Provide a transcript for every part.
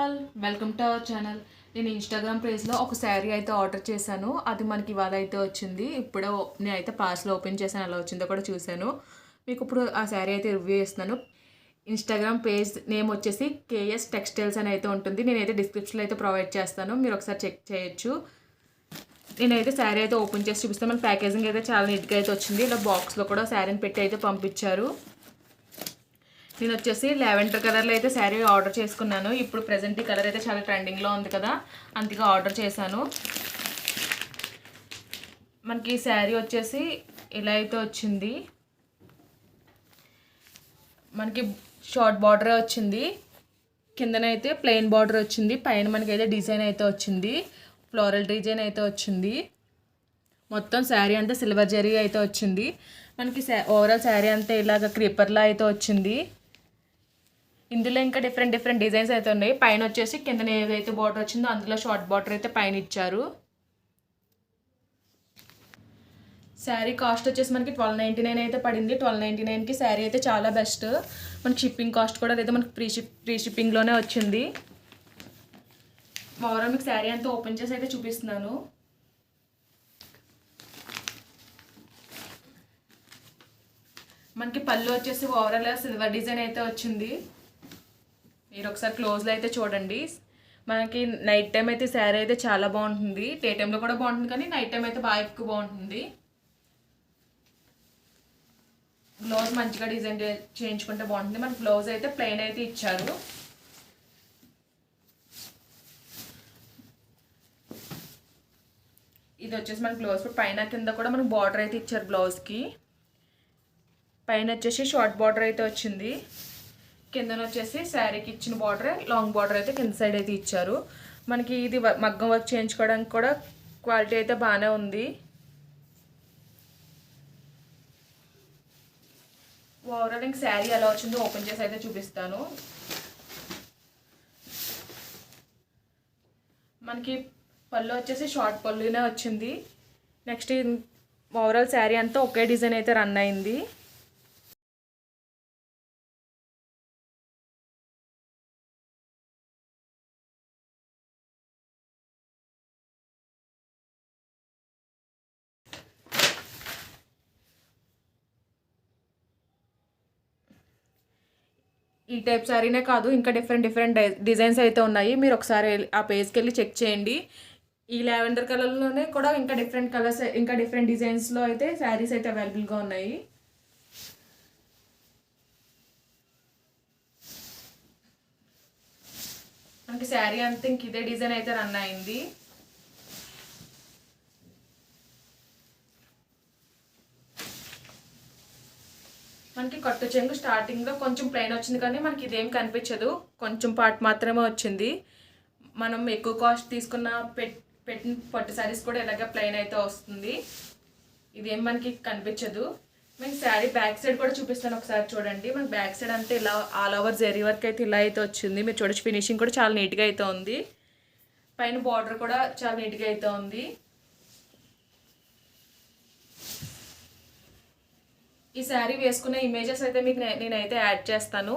All, welcome to our channel. నేను Instagram పేజ్లో ఒక శారీ అయితే ఆర్డర్ చేశాను. అది మనకి ఇవాళ అయితే వచ్చింది. ఇప్పుడే నేనైతే పార్సల్ ఓపెన్ చేశాను, ఎలా వచ్చిందో కూడా చూశాను. మీకు ఇప్పుడు ఆ శారీ అయితే రివ్యూ చేస్తున్నాను. ఇన్స్టాగ్రామ్ పేజ్ నేమ్ వచ్చేసి కేఎస్ టెక్స్టైల్స్ అని అయితే ఉంటుంది. నేనైతే డిస్క్రిప్షన్లో అయితే ప్రొవైడ్ చేస్తాను, మీరు ఒకసారి చెక్ చేయొచ్చు. నేనైతే శారీ అయితే ఓపెన్ చేసి చూపిస్తాను. మన ప్యాకేజింగ్ అయితే చాలా నీట్గా అయితే వచ్చింది. ఇలా బాక్స్లో కూడా శారీని పెట్టి అయితే పంపించారు. నేను వచ్చేసి లావెండర్ కలర్లో అయితే శారీ ఆర్డర్ చేసుకున్నాను. ఇప్పుడు ప్రజెంట్ ఈ కలర్ అయితే చాలా ట్రెండింగ్లో ఉంది కదా, అందుకే ఆర్డర్ చేశాను. మనకి శారీ వచ్చేసి ఇలా అయితే వచ్చింది. మనకి షార్ట్ బార్డర్ వచ్చింది, కిందనైతే ప్లెయిన్ బార్డర్ వచ్చింది, పైన మనకైతే డిజైన్ అయితే వచ్చింది, ఫ్లోరల్ డిజైన్ అయితే వచ్చింది. మొత్తం శారీ అంతా సిల్వర్ జరీ అయితే వచ్చింది. మనకి ఓవరాల్ శారీ అంతా ఇలాగ క్రీపర్లా అయితే వచ్చింది. ఇందులో ఇంకా డిఫరెంట్ డిజైన్స్ అయితే ఉన్నాయి. పైన వచ్చేసి కింద ఏదైతే బార్డర్ వచ్చిందో అందులో షార్ట్ బార్డర్ అయితే పైన ఇచ్చారు. శారీ కాస్ట్ వచ్చేసి మనకి 1299 అయితే పడింది. 1299కి శారీ అయితే చాలా బెస్ట్. మనకి షిప్పింగ్ కాస్ట్ కూడా అయితే మనకి ఫ్రీ షిప్పింగ్లోనే వచ్చింది. ఓవరాల్ మీకు శారీ అంతా ఓపెన్ చేసి అయితే చూపిస్తున్నాను. మనకి పళ్ళు వచ్చేసి ఓవరాల్ సిల్వర్ డిజైన్ అయితే వచ్చింది. మీరు ఒకసారి క్లోజ్లో అయితే చూడండి. మనకి నైట్ టైం అయితే శారీ అయితే చాలా బాగుంటుంది. డే టైంలో కూడా బాగుంటుంది, కానీ నైట్ టైం అయితే బాగా ఎక్కువ బాగుంటుంది. బ్లౌజ్ మంచిగా డిజైన్ చేయించుకుంటే బాగుంటుంది. మనకి బ్లౌజ్ అయితే ప్లెయిన్ అయితే ఇచ్చారు. ఇది వచ్చేసి మనకి బ్లౌజ్ పైన కింద కూడా మనకి బార్డర్ అయితే ఇచ్చారు. బ్లౌజ్కి పైన వచ్చేసి షార్ట్ బార్డర్ అయితే వచ్చింది. కిందన వచ్చేసి శారీకి ఇచ్చిన బార్డర్ లాంగ్ బార్డర్ అయితే కింద సైడ్ అయితే ఇచ్చారు. మనకి ఇది మగ్గం వర్క్ చేయించుకోవడానికి కూడా క్వాలిటీ అయితే బాగానే ఉంది. ఓవరాల్ ఇంక శారీ ఎలా వచ్చిందో ఓపెన్ చేసి అయితే చూపిస్తాను. మనకి పళ్ళు వచ్చేసి షార్ట్ పళ్ళునే వచ్చింది. నెక్స్ట్ ఓవరాల్ శారీ అంతా ఒకే డిజైన్ అయితే రన్ అయింది. ఈ టైప్ శారీనే కాదు, ఇంకా డిఫరెంట్ డిజైన్స్ అయితే ఉన్నాయి. మీరు ఒకసారి ఆ పేజ్కి వెళ్ళి చెక్ చేయండి. ఈ లావెండర్ కలర్లోనే కూడా ఇంకా డిఫరెంట్ కలర్స్, ఇంకా డిఫరెంట్ డిజైన్స్లో అయితే శారీస్ అయితే అవైలబుల్గా ఉన్నాయి. మనకి శారీ అంతా ఇంక ఇదే డిజైన్ అయితే రన్ అయింది. మనకి కట్టు చెంగు స్టార్టింగ్లో కొంచెం ప్లెయిన్ వచ్చింది, కానీ మనకి ఇదేం కనిపించదు, కొంచెం పార్ట్ మాత్రమే వచ్చింది. మనం ఎక్కువ కాస్ట్ తీసుకున్న పెట్టిన పట్టు శారీస్ కూడా ఇలాగే ప్లెయిన్ అయితే వస్తుంది. ఇదేం మనకి కనిపించదు. మీకు శారీ బ్యాక్ సైడ్ కూడా చూపిస్తాను, ఒకసారి చూడండి. మనకి బ్యాక్ సైడ్ అంతా ఇలా ఆల్ ఓవర్ జరీ వర్క్ అయితే ఇలా అయితే వచ్చింది. మీరు చూడొచ్చు, ఫినిషింగ్ కూడా చాలా నీట్గా అయితే ఉంది. పైన బార్డర్ కూడా చాలా నీట్గా అయితే ఉంది. ఈ శారీ వేసుకునే ఇమేజెస్ అయితే మీకు నేనైతే యాడ్ చేస్తాను.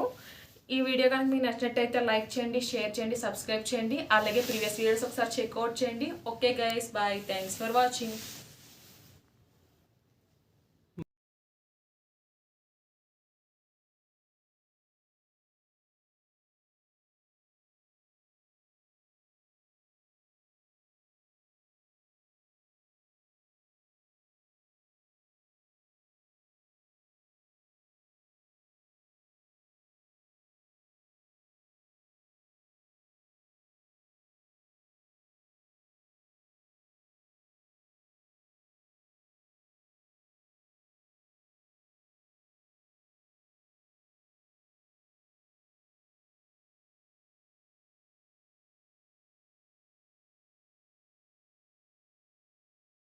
ఈ వీడియో కనుక మీకు నచ్చినట్టయితే లైక్ చేయండి, షేర్ చేయండి, సబ్స్క్రైబ్ చేయండి. అలాగే ప్రీవియస్ వీడియోస్ ఒకసారి చెక్అవుట్ చేయండి. Okay guys, bye, thanks for watching.